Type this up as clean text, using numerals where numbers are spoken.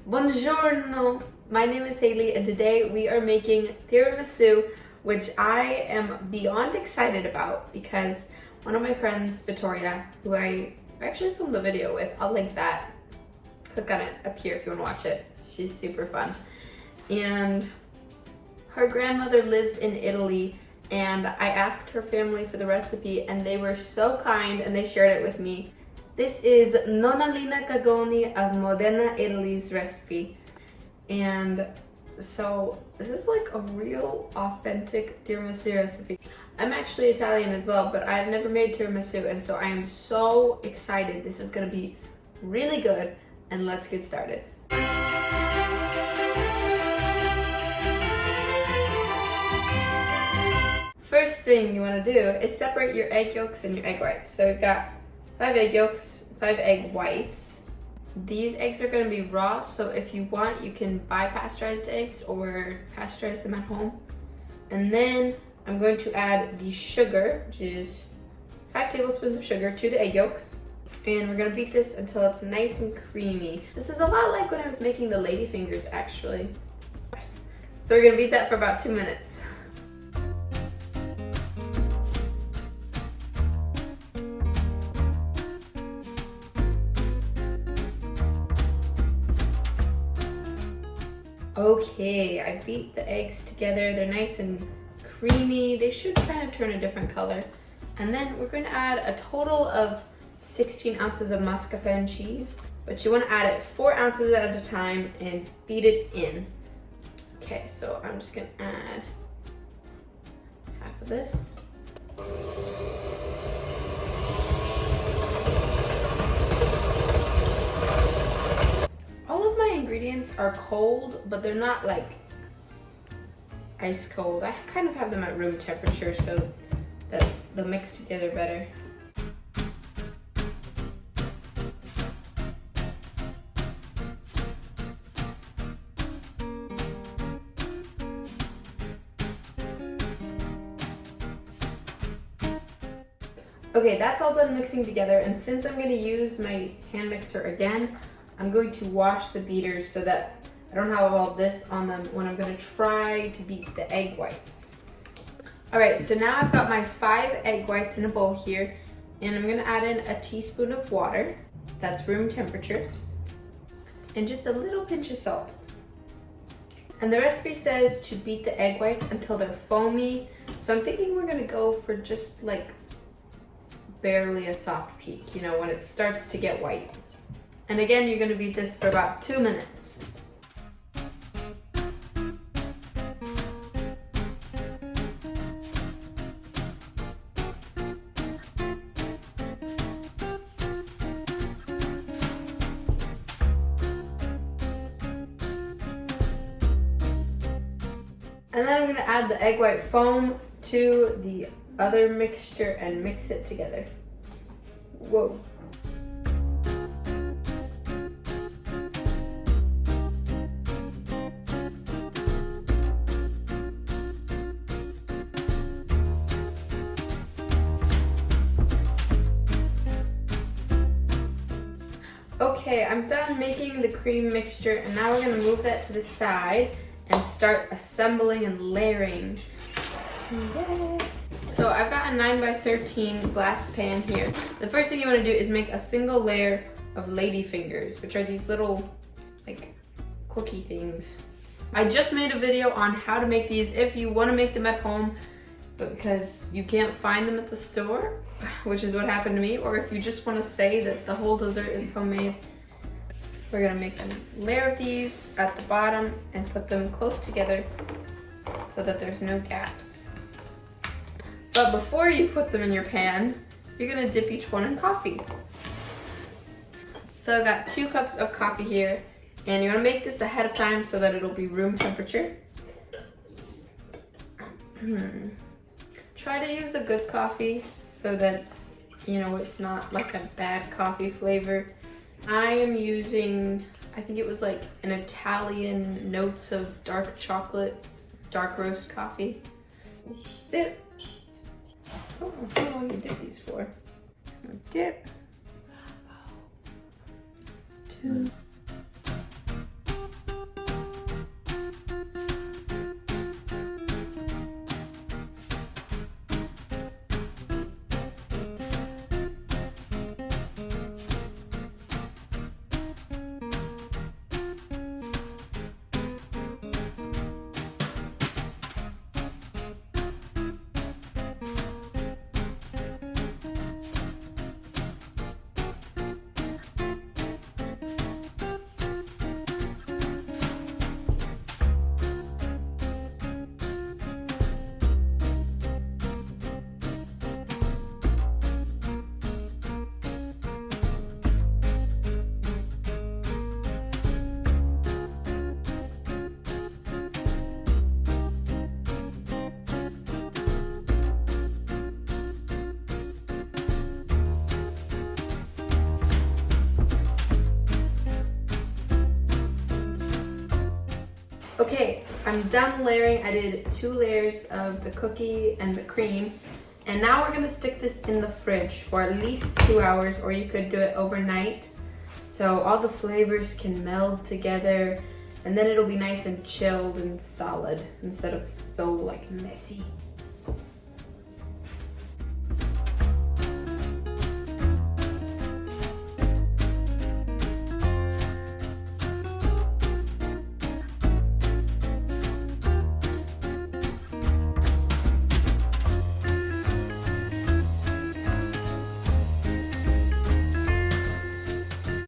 Buongiorno! My name is Hailey and today we are making tiramisu, which I am beyond excited about because one of my friends, Vittoria, who I actually filmed a video with, I'll link that. Click on it up here if you want to watch it. She's super fun. And her grandmother lives in Italy and I asked her family for the recipe and they were so kind and they shared it with me. This is Nonna Lina Cagoni of Modena, Italy's recipe. And so this is like a real authentic tiramisu recipe. I'm actually Italian as well, but I've never made tiramisu and so I am so excited. This is gonna be really good and let's get started. First thing you wanna do is separate your egg yolks and your egg whites. So we've got 5 egg yolks, 5 egg whites. These eggs are going to be raw, so if you want, you can buy pasteurized eggs or pasteurize them at home. And then I'm going to add the sugar, which is 5 tablespoons of sugar to the egg yolks. And we're going to beat this until it's nice and creamy. This is a lot like when I was making the Ladyfingers, actually. So we're going to beat that for about 2 minutes. Okay, I beat the eggs together. They're nice and creamy. They should kind of turn a different color. And then we're going to add a total of 16 ounces of mascarpone cheese, but you want to add it 4 ounces at a time and beat it in. Okay, so I'm just going to add half of this. All of my ingredients are cold, but they're not like ice cold. I kind of have them at room temperature so that they'll mix together better. Okay, that's all done mixing together, and since I'm going to use my hand mixer again, I'm going to wash the beaters so that I don't have all this on them when I'm going to try to beat the egg whites. Alright, so now I've got my 5 egg whites in a bowl here, and I'm going to add in a teaspoon of water, that's room temperature, and just a little pinch of salt. And the recipe says to beat the egg whites until they're foamy, so I'm thinking we're going to go for just like barely a soft peak, you know, when it starts to get white. And again, you're going to beat this for about 2 minutes. And then I'm going to add the egg white foam to the other mixture and mix it together. Whoa. Okay, I'm done making the cream mixture and now we're going to move that to the side and start assembling and layering. Yay. So I've got a 9x13 glass pan here. The first thing you want to do is make a single layer of Ladyfingers, which are these little like cookie things. I just made a video on how to make these if you want to make them at home, but because you can't find them at the store, which is what happened to me, or if you just want to say that the whole dessert is homemade. We're going to make a layer of these at the bottom and put them close together so that there's no gaps. But before you put them in your pan, you're going to dip each one in coffee. So I've got 2 cups of coffee here, and you want to make this ahead of time so that it'll be room temperature. Try to use a good coffee so that, you know, it's not like a bad coffee flavor. I am using, I think it was like an Italian notes of dark chocolate, dark roast coffee. Dip. I don't know how long you dip these for. Dip. 2. Okay, I'm done layering. I did 2 layers of the cookie and the cream. And now we're gonna stick this in the fridge for at least 2 hours, or you could do it overnight. So all the flavors can meld together, and then it'll be nice and chilled and solid instead of so like messy.